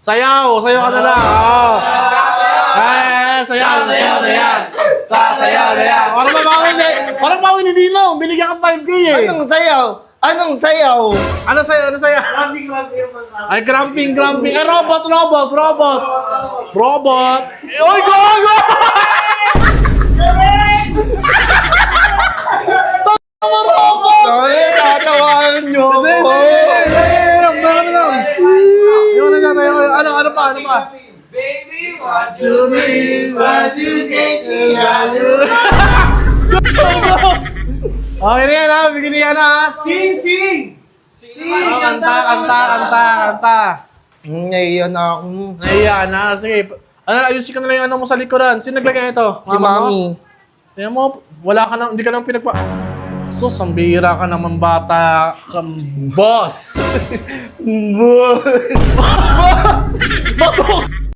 Sayaw! Sayaw ka na lang! Oh. Sayaw! Sayaw! Sayaw! Parang bawin ni Dino! Binigyan ka 5K eh! Anong sayaw? Anong sayaw? Ano sayaw? Ano sayaw? Ay, cramping! Ay, robot! Oy, go! Sorry, tatawanan nyo ako. Ano pa? Baby, what you mean, what you take me, how you... Okay na yan ha, bigyan niya na ha. Sing! Kanta. Naiyan ako. Nahiya na, sige. Ayusin ka na lang yung ano mo sa likuran. Sino naglagay ito? Si Mami. Tingnan mo, wala ka na, hindi ka lang pinagpa... Sus, ang bihira ka naman bata kang boss. Boy!